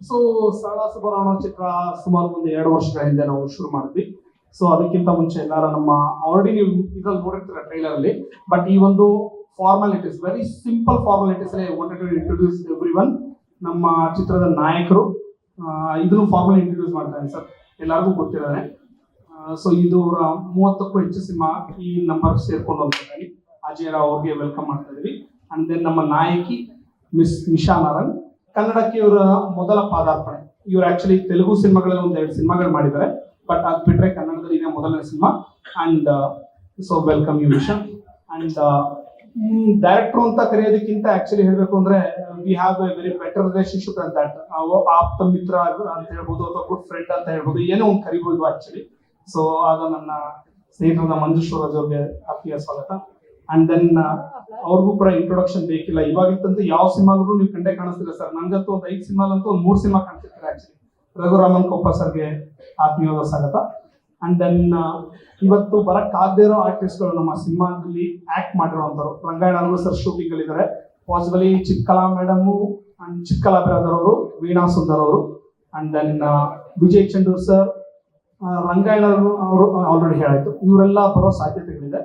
So ಸರಳ ಸುಬ್ಬರಾವ್ ಚಿತ್ರ ಸುಮಾರು ಒಂದು 2 ವರ್ಷಗಳ ಹಿಂದೆ ನಾವು ಶುರು ಮಾಡಿದ್ವಿ. ಸೊ ಅದಕ್ಕಿಂತ ಮುಂಚೆ ಎಲ್ಲಾರ ನಮ್ಮ ಆಲ್ರೆಡಿ ನೀವು ಇದ್ರಲ್ಲಿ ನೋಡಿರ್ತೀರ ಟ್ರೈಲರ್ ಅಲ್ಲಿ. ಬಟ್ ಈ ಒಂದು ಫಾರ್ಮಾಲಿಟೀಸ್, ವೆರಿ ಸಿಂಪಲ್ ಫಾರ್ಮಾಲಿಟೀಸ್ ಅಲ್ಲಿ ವಾಂಟೆಡ್ ಟು ಇಂಟ್ರೊಡ್ಯೂಸ್ ಎವ್ರಿವನ್. ನಮ್ಮ ಚಿತ್ರದ ನಾಯಕರು ಇದನ್ನು ಫಾರ್ಮಲಿ ಇಂಟ್ರೊಡ್ಯೂಸ್ ಮಾಡ್ತಾರೆ ಸರ್, ಎಲ್ಲರಿಗೂ ಗೊತ್ತಿರೋದೆ. ಸೊ ಇದು 30ಕ್ಕೂ ಹೆಚ್ಚು ಸಿನಿಮಾ ಈ ನಂಬರ್ ಸೇರ್ಕೊಂಡು ಹೋಗ್ತಾರೆ. ಅಜಯ್ ರಾವ್ ಅವ್ರಿಗೆ ವೆಲ್ಕಮ್ ಮಾಡ್ತಾ ಇದೀವಿ. ಅಂಡ್ ದೆನ್ ನಮ್ಮ ನಾಯಕಿ ಮಿಸ್ ನಿಶಾ ನಾರಾಯಣ್, ಕನ್ನಡಕ್ಕೆ ಇವರ ಮೊದಲ ಪಾದಾರ್ಪಣೆ. ಇವರು ಆಕ್ಚುಲಿ ತೆಲುಗು ಸಿನಿಮಾಗಳಲ್ಲಿ 1-2 ಸಿನಿಮಾಗಳು ಮಾಡಿದ್ದಾರೆ, ಬಟ್ ಅದು ಬಿಟ್ರೆ ಕನ್ನಡದಲ್ಲಿ ಇದೇ ಮೊದಲನೇ cinema. And so welcome you Nisha. And director ಅಂತ ಕರೆಯೋದಕ್ಕಿಂತ ಆಕ್ಚುಲಿ ಹೇಳ್ಬೇಕು ಅಂದ್ರೆ we have a very better relationship ಅಂತ ದಟ್. ಆಪ್ತ ಮಿತ್ರ ಅಂತ ಹೇಳ್ಬೋದು, ಅಥವಾ ಗುಡ್ ಫ್ರೆಂಡ್ ಅಂತ ಹೇಳ್ಬೋದು, ಏನೋ ಒಂದು ಕರಿಬಹುದು ಆಕ್ಚುಲಿ. ಸೊ ಆಗ ನನ್ನ ಸ್ನೇಹಿತರಾದ ಮಂಜುಷ್ ರಾಜ್ ಅವ್ರಿಗೆ ಆತ್ಮೀಯ ಸ್ವಾಗತ. ಅಂಡ್ ದೆನ್ ಅವ್ರಿಗೂ ಕೂಡ ಇಂಟ್ರೊಡಕ್ಷನ್ ಬೇಕಿಲ್ಲ, ಇವಾಗಿತ್ತಂತೂ ಯಾವ ಸಿನಿಮಾಗೂ ನೀವು ಕಂಡೇ ಕಾಣಿಸ್ತಿಲ್ಲ ಸರ್. ನಂಗಂತೂ ಒಂದು 5 ಸಿನಿಮಾಲಂತೂ ಒಂದು 3 ಸಿನಿಮಾ ಕಾಣಿಸ್ತಿರ್ತಾರೆ ಆಕ್ಚುಲಿ. ರಘುರಾಮನ್ ಕೊಪ್ಪ ಸರ್ಗೆ ಆತ್ಮೀಯವಾದ ಸ್ವಾಗತ. ಅಂಡ್ ದೆನ್ ಇವತ್ತು ಬರಕ್ಕಾಗದೇ ಇರೋ ಆರ್ಟಿಸ್ಟ್ಗಳು ನಮ್ಮ ಸಿನಿಮಾದಲ್ಲಿ ಆಕ್ಟ್ ಮಾಡಿರುವಂತವ್ರು. ರಂಗಾಯಣ ಸರ್ ಶೂಟಿಂಗ್ ಅಲ್ಲಿ ಇದ್ದಾರೆ. Possibly Chitkala madam and Chitkala brother ಅವರು, ವೀಣಾ ಸುಂದರ್ ಅವರು, and then Vijay Chandur sir, Rangayana ಅವರು ಆಲ್ರೆಡಿ ಹೇಳಾಯ್ತು. ಇವರೆಲ್ಲ ಬರೋ ಸಾಧ್ಯತೆಗಳಿದೆ.